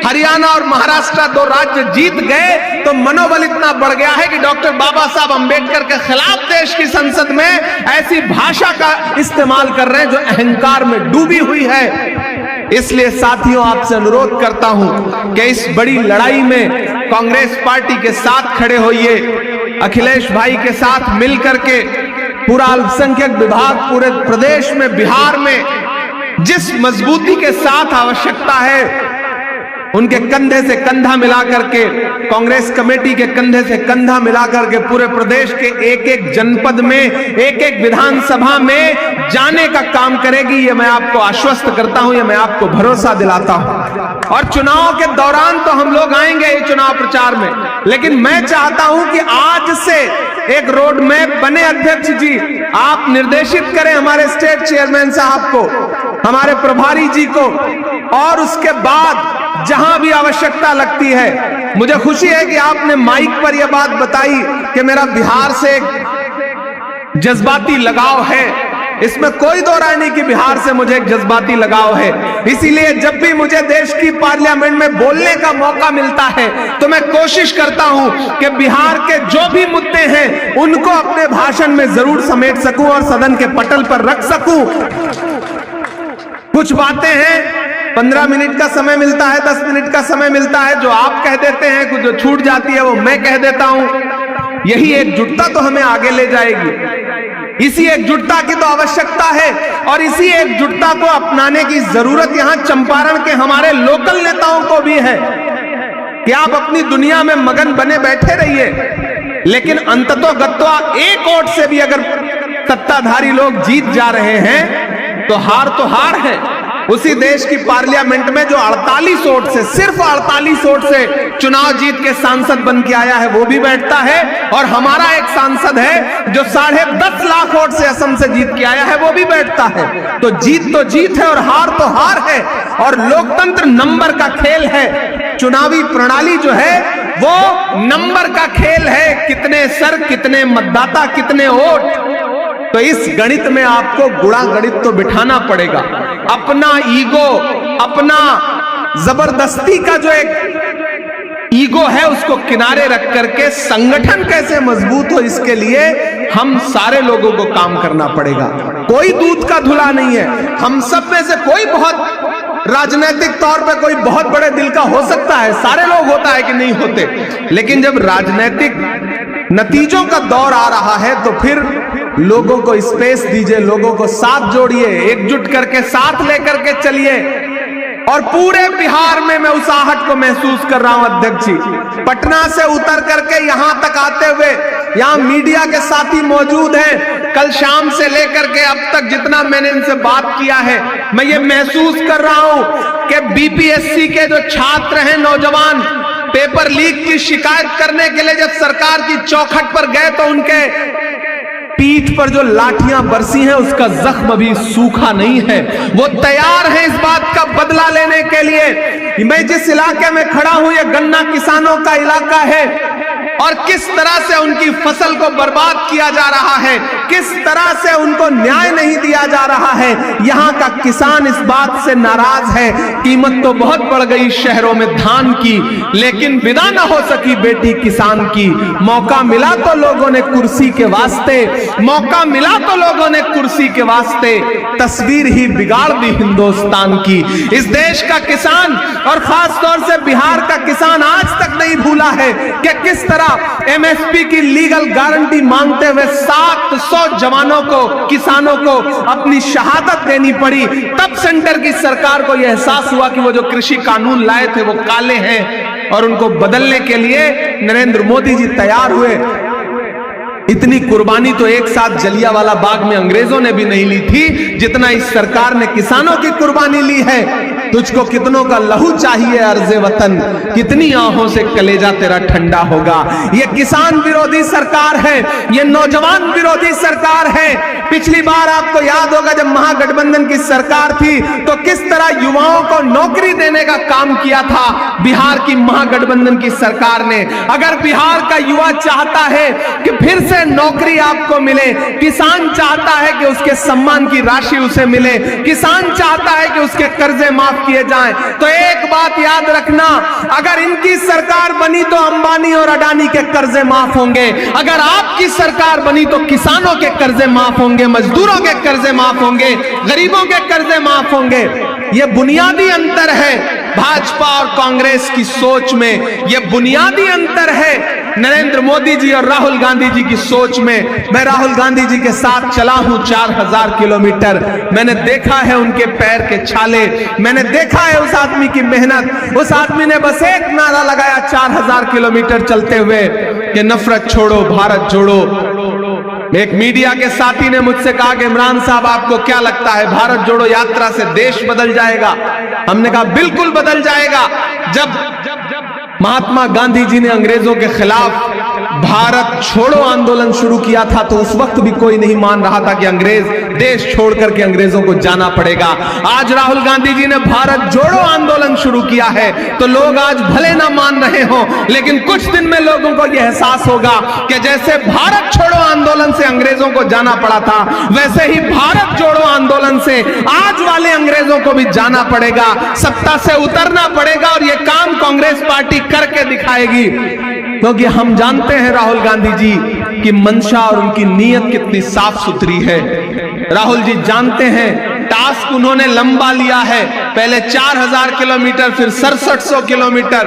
हरियाणा और महाराष्ट्र 2 राज्य जीत गए तो मनोबल इतना बढ़ गया है कि डॉक्टर बाबा साहब अंबेडकर के खिलाफ देश की संसद में ऐसी भाषा का इस्तेमाल कर रहे हैं जो अहंकार में डूबी हुई है। इसलिए साथियों, आपसे अनुरोध करता हूं कि इस बड़ी लड़ाई में कांग्रेस पार्टी के साथ खड़े होइए, अखिलेश भाई के साथ मिलकर के पूरा अल्पसंख्यक विभाग पूरे प्रदेश में, बिहार में जिस मजबूती के साथ आवश्यकता है उनके कंधे से कंधा मिलाकर के, कांग्रेस कमेटी के कंधे से कंधा मिलाकर के पूरे प्रदेश के एक एक जनपद में, एक एक विधानसभा में जाने का काम करेगी। ये मैं आपको आश्वस्त करता हूं, ये मैं आपको भरोसा दिलाता हूं। और चुनाव के दौरान तो हम लोग आएंगे ये चुनाव प्रचार में, लेकिन मैं चाहता हूं कि आज से एक रोड मैप बने। अध्यक्ष जी, आप निर्देशित करें हमारे स्टेट चेयरमैन साहब को, हमारे प्रभारी जी को, और उसके बाद जहां भी आवश्यकता लगती है, मुझे खुशी है कि आपने माइक पर यह बात बताई कि मेरा बिहार से एक जज्बाती लगाव है। इसमें कोई दो राय नहीं कि बिहार से मुझे एक जज्बाती लगाव है। इसीलिए जब भी मुझे देश की पार्लियामेंट में बोलने का मौका मिलता है तो मैं कोशिश करता हूं कि बिहार के जो भी मुद्दे हैं उनको अपने भाषण में जरूर समेट सकूं और सदन के पटल पर रख सकूं। कुछ बातें हैं 15 मिनट का समय मिलता है, 10 मिनट का समय मिलता है, जो आप कह देते हैं, कुछ जो छूट जाती है वो मैं कह देता हूं। यही एकजुटता तो हमें आगे ले जाएगी। इसी एकजुटता की तो आवश्यकता है और इसी एकजुटता को अपनाने की जरूरत यहां चंपारण के हमारे लोकल नेताओं को भी है कि आप अपनी दुनिया में मगन बने बैठे रहिए, लेकिन अंततोगत्वा एक वोट से भी अगर सत्ताधारी लोग जीत जा रहे हैं तो हार है। उसी देश की पार्लियामेंट में जो 48 वोट से, सिर्फ 48 वोट से चुनाव जीत के सांसद बन के आया है वो भी बैठता है, और हमारा एक सांसद है जो 10.5 लाख वोट से असम से जीत के आया है वो भी बैठता है। तो जीत है और हार है, और लोकतंत्र नंबर का खेल है। चुनावी प्रणाली जो है वो नंबर का खेल है, कितने सर, कितने मतदाता, कितने वोट। तो इस गणित में आपको गुणा गणित तो बिठाना पड़ेगा। अपना ईगो, अपना जबरदस्ती का जो एक ईगो है उसको किनारे रख करके संगठन कैसे मजबूत हो, इसके लिए हम सारे लोगों को काम करना पड़ेगा। कोई दूध का धुला नहीं है। हम सब में से कोई बहुत राजनीतिक तौर पे कोई बहुत बड़े दिल का हो सकता है, सारे लोग होता है कि नहीं होते, लेकिन जब राजनीतिक नतीजों का दौर आ रहा है तो फिर लोगों को स्पेस दीजिए, लोगों को साथ जोड़िए, एकजुट करके साथ लेकर के चलिए। और पूरे बिहार में मैं उस आहट को महसूस कर रहा हूं अध्यक्ष जी। पटना से उतर करके यहां तक आते हुए, यहां मीडिया के साथी मौजूद हैं, कल शाम से लेकर के अब तक जितना मैंने इनसे बात किया है, मैं ये महसूस कर रहा हूं कि बीपीएससी के जो छात्र हैं, नौजवान, पेपर लीक की शिकायत करने के लिए जब सरकार की चौखट पर गए तो उनके पीठ पर जो लाठियां बरसी हैं उसका जख्म अभी सूखा नहीं है। वो तैयार हैं इस बात का बदला लेने के लिए। मैं जिस इलाके में खड़ा हूं ये गन्ना किसानों का इलाका है, और किस तरह से उनकी फसल को बर्बाद किया जा रहा है, किस तरह से उनको न्याय नहीं दिया जा रहा है। यहाँ का किसान इस बात से नाराज है। कीमत तो बहुत बढ़ गई शहरों में धान की, लेकिन विदा न हो सकी बेटी किसान की। मौका मिला तो लोगों ने कुर्सी के वास्ते, मौका मिला तो लोगों ने कुर्सी के वास्ते तस्वीर ही बिगाड़ दी हिंदुस्तान की। इस देश का किसान और खास तौर से बिहार का किसान आज तक नहीं भूला है कि किस तरह एमएसपी की लीगल गारंटी मांगते हुए 700 जवानों को, किसानों को अपनी शहादत देनी पड़ी। तब सेंटर की सरकार को यह एहसास हुआ कि वो जो कृषि कानून लाए थे वो काले हैं, और उनको बदलने के लिए नरेंद्र मोदी जी तैयार हुए। इतनी कुर्बानी तो एक साथ जलियांवाला बाग में अंग्रेजों ने भी नहीं ली थी जितना इस सरकार ने किसानों की कुर्बानी ली है। तुझको कितनों का लहू चाहिए अर्ज़े वतन, कितनी आंखों से कलेजा तेरा ठंडा होगा। ये किसान विरोधी सरकार है, ये नौजवान विरोधी सरकार है। पिछली बार आपको याद होगा जब महागठबंधन की सरकार थी तो किस तरह युवाओं को नौकरी देने का काम किया था बिहार की महागठबंधन की सरकार ने। अगर बिहार का युवा चाहता है कि फिर से नौकरी आपको मिले, किसान चाहता है कि उसके सम्मान की राशि उसे मिले, किसान चाहता है कि उसके कर्जे माफ माफ किए जाएं। तो एक बात याद रखना, अगर इनकी सरकार बनी तो अंबानी और अडानी के कर्जे माफ होंगे, अगर आपकी सरकार बनी तो किसानों के कर्जे माफ होंगे, मजदूरों के कर्जे माफ होंगे, गरीबों के कर्जे माफ होंगे। यह बुनियादी अंतर है भाजपा और कांग्रेस की सोच में, यह बुनियादी अंतर है नरेंद्र मोदी जी और राहुल गांधी जी की सोच में। मैं राहुल गांधी जी के साथ चला हूं 4000 किलोमीटर, मैंने देखा है उनके पैर के छाले, मैंने देखा है उस आदमी की मेहनत। उस आदमी ने बस एक नारा लगाया 4000 किलोमीटर चलते हुए कि नफरत छोड़ो भारत जोड़ो। एक मीडिया के साथी ने मुझसे कहा कि इमरान साहब आपको क्या लगता है भारत जोड़ो यात्रा से देश बदल जाएगा? हमने कहा बिल्कुल बदल जाएगा। जब महात्मा गांधी जी ने अंग्रेजों के खिलाफ भारत छोड़ो आंदोलन शुरू किया था तो उस वक्त भी कोई नहीं मान रहा था कि अंग्रेज देश छोड़ करके अंग्रेजों को जाना पड़ेगा। आज राहुल गांधी जी ने भारत जोड़ो आंदोलन शुरू किया है तो लोग आज भले ना मान रहे हो, लेकिन कुछ दिन में लोगों को यह एहसास होगा कि जैसे भारत छोड़ो आंदोलन से अंग्रेजों को जाना पड़ा था, वैसे ही भारत जोड़ो आंदोलन से आज वाले अंग्रेजों को भी जाना पड़ेगा, सत्ता से उतरना पड़ेगा। और यह काम कांग्रेस पार्टी करके दिखाएगी, क्योंकि हम जानते हैं राहुल गांधी जी की मंशा और उनकी नीयत कितनी साफ सुथरी है। राहुल जी जानते हैं टास्क उन्होंने लंबा लिया है, पहले 4000 किलोमीटर फिर 6700 किलोमीटर,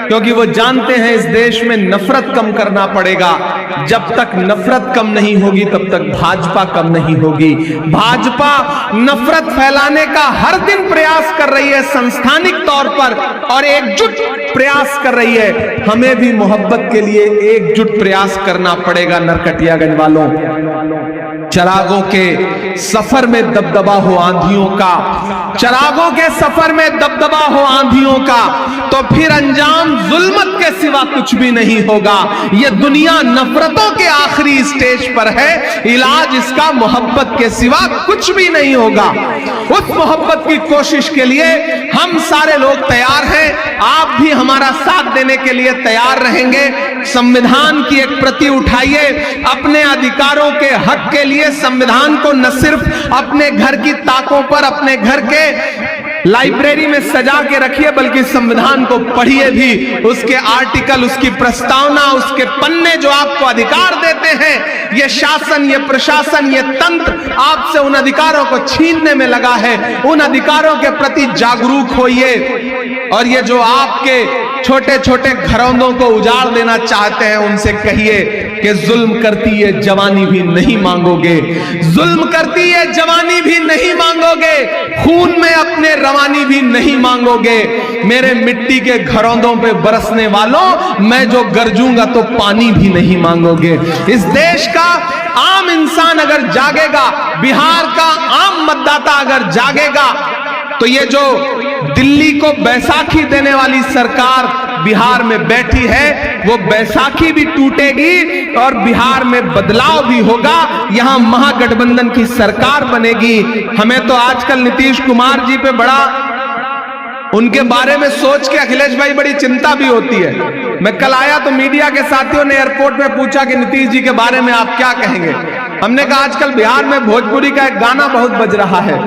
क्योंकि वो जानते हैं इस देश में नफरत कम करना पड़ेगा। जब तक नफरत कम नहीं होगी तब तक भाजपा कम नहीं होगी। भाजपा नफरत फैलाने का हर दिन प्रयास कर रही है संस्थानिक तौर पर और एकजुट प्रयास कर रही है। हमें भी मोहब्बत के लिए एकजुट प्रयास करना पड़ेगा। नरकटियागंज वालों, चिरागों के सफर में दबदबा हो आंधियों का, चिरागों के सफर में दबदबा हो आंधियों का, तो फिर अंजाम जुल्मत के सिवा कुछ भी नहीं होगा। यह दुनिया नफरतों के आखिरी स्टेज पर है, इलाज इसका मोहब्बत के सिवा कुछ भी नहीं होगा। उस मोहब्बत की कोशिश के लिए हम सारे लोग तैयार हैं, आप भी हमारा साथ देने के लिए तैयार रहेंगे। संविधान की एक प्रति उठाइए, अपने अधिकारों के हक के लिए संविधान को न सिर्फ अपने घर की ताकों पर, अपने घर के लाइब्रेरी में सजा के रखिए, बल्कि संविधान को पढ़िए भी, उसके आर्टिकल, उसकी प्रस्तावना, उसके पन्ने जो आपको अधिकार देते हैं। यह शासन, यह प्रशासन, यह तंत्र आपसे उन अधिकारों को छीनने में लगा है। उन अधिकारों के प्रति जागरूक होइए और ये जो आपके छोटे छोटे घरौंदों को उजाड़ देना चाहते हैं उनसे कहिए कि जुल्म करती है जवानी भी नहीं मांगोगे, जुल्म करती है जवानी भी नहीं मांगोगे, खून में अपने रवानी भी नहीं मांगोगे। मेरे मिट्टी के घरौंदों पे बरसने वालों, मैं जो गरजूंगा तो पानी भी नहीं मांगोगे। इस देश का आम इंसान अगर जागेगा, बिहार का आम मतदाता अगर जागेगा, तो ये जो दिल्ली को बैसाखी देने वाली सरकार बिहार में बैठी है, वो बैसाखी भी टूटेगी और बिहार में बदलाव भी होगा। यहां महागठबंधन की सरकार बनेगी। हमें तो आजकल नीतीश कुमार जी पे बड़ा, उनके बारे में सोच के अखिलेश भाई बड़ी चिंता भी होती है। मैं कल आया तो मीडिया के साथियों ने एयरपोर्ट में पूछा कि नीतीश जी के बारे में आप क्या कहेंगे। हमने कहा आजकल बिहार में भोजपुरी का एक गाना बहुत बज रहा है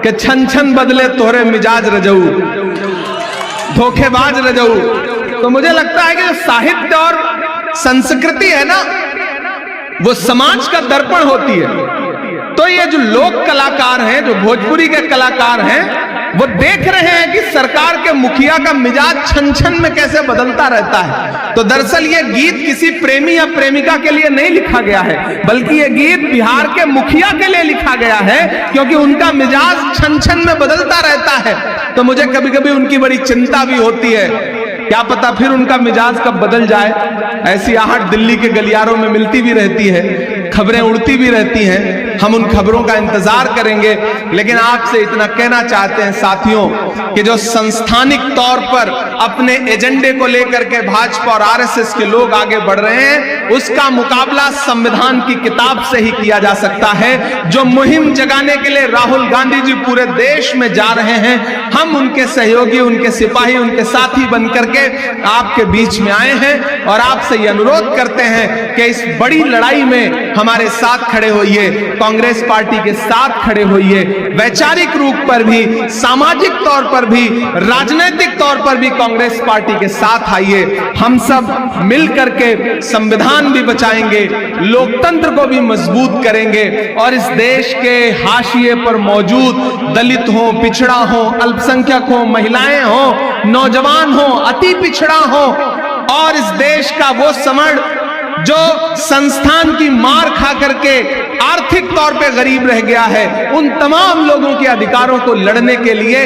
कि छन छन बदले तोहरे मिजाज रजऊ, धोखेबाज रजऊ। तो मुझे लगता है कि जो साहित्य और संस्कृति है ना, वो समाज का दर्पण होती है। तो ये जो लोक कलाकार हैं, जो भोजपुरी के कलाकार हैं, वो देख रहे हैं कि सरकार के मुखिया का मिजाज छन छन में कैसे बदलता रहता है। तो दरअसल ये गीत किसी प्रेमी या प्रेमिका के लिए नहीं लिखा गया है, बल्कि ये गीत बिहार के मुखिया के लिए लिखा गया है, क्योंकि उनका मिजाज छन छन में बदलता रहता है। तो मुझे कभी कभी उनकी बड़ी चिंता भी होती है, क्या पता फिर उनका मिजाज कब बदल जाए। ऐसी आहट दिल्ली के गलियारों में मिलती भी रहती है, खबरें उड़ती भी रहती हैं। हम उन खबरों का इंतजार करेंगे, लेकिन आपसे इतना कहना चाहते हैं साथियों कि जो संस्थानिक तौर पर अपने एजेंडे को लेकर के भाजपा और आरएसएस के लोग आगे बढ़ रहे हैं, उसका मुकाबला संविधान की किताब से ही किया जा सकता है। जो मुहिम जगाने के लिए राहुल गांधी जी पूरे देश में जा रहे हैं, हम उनके सहयोगी, उनके सिपाही, उनके साथी बनकर के आपके बीच में आए हैं और आपसे यह अनुरोध करते हैं कि इस बड़ी लड़ाई में हमारे साथ खड़े होइए, कांग्रेस पार्टी के साथ खड़े होइए। वैचारिक रूप पर भी, सामाजिक तौर पर भी, राजनीतिक तौर पर भी कांग्रेस पार्टी के साथ आइए। हम सब मिल करके संविधान भी बचाएंगे, लोकतंत्र को भी मजबूत करेंगे और इस देश के हाशिए पर मौजूद दलित हो, पिछड़ा हो, अल्पसंख्यक हो, महिलाएं हो, नौजवान हो, अति पिछड़ा हो और इस देश का वो समण जो संस्थान की मार खा करके आर्थिक तौर पे गरीब रह गया है, उन तमाम लोगों के अधिकारों को लड़ने के लिए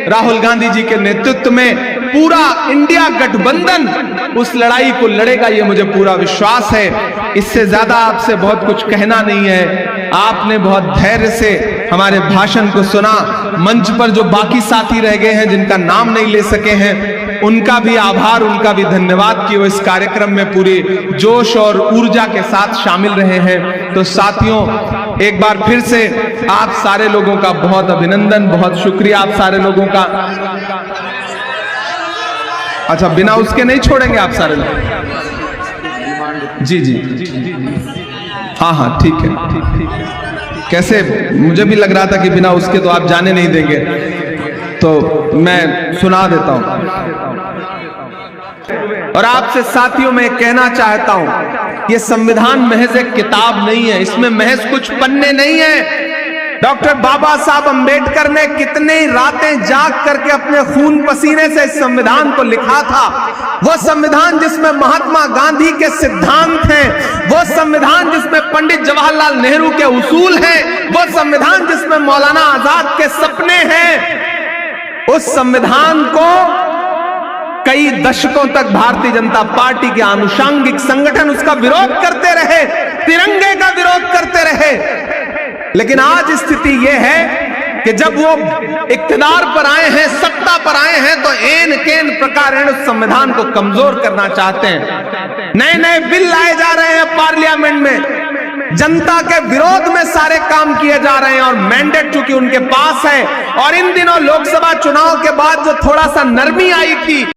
राहुल गांधी जी के नेतृत्व में पूरा इंडिया गठबंधन उस लड़ाई को लड़ेगा, ये मुझे पूरा विश्वास है। इससे ज्यादा आपसे बहुत कुछ कहना नहीं है। आपने बहुत धैर्य से हमारे भाषण को सुना। मंच पर जो बाकी साथी रह गए हैं, जिनका नाम नहीं ले सके हैं, उनका भी आभार, उनका भी धन्यवाद कि वो इस कार्यक्रम में पूरी जोश और ऊर्जा के साथ शामिल रहे हैं। तो साथियों, एक बार फिर से आप सारे लोगों का बहुत अभिनंदन, बहुत शुक्रिया आप सारे लोगों का। अच्छा, बिना उसके नहीं छोड़ेंगे आप सारे लोग? जी जी, हाँ हाँ, ठीक है। कैसे, मुझे भी लग रहा था कि बिना उसके तो आप जाने नहीं देंगे, तो मैं सुना देता हूं। और आपसे साथियों मैं कहना चाहता हूं, ये संविधान महज एक किताब नहीं है, इसमें महज कुछ पन्ने नहीं है। डॉक्टर बाबा साहब अंबेडकर ने कितने रातें जाग करके अपने खून पसीने से इस संविधान को लिखा था। वो संविधान जिसमें महात्मा गांधी के सिद्धांत हैं, वो संविधान जिसमें पंडित जवाहरलाल नेहरू के उसूल हैं, वो संविधान जिसमें मौलाना आजाद के सपने हैं, उस संविधान को कई दशकों तक भारतीय जनता पार्टी के आनुषंगिक संगठन उसका विरोध करते रहे, तिरंगे का विरोध करते रहे। लेकिन आज स्थिति यह है कि जब वो इक्तिदार पर आए हैं, सत्ता पर आए हैं, तो एन केन प्रकार उस संविधान को कमजोर करना चाहते हैं। नए नए बिल लाए जा रहे हैं पार्लियामेंट में, जनता के विरोध में सारे काम किए जा रहे हैं और मैंडेट चूंकि उनके पास है। और इन दिनों लोकसभा चुनाव के बाद जो थोड़ा सा नरमी आई थी,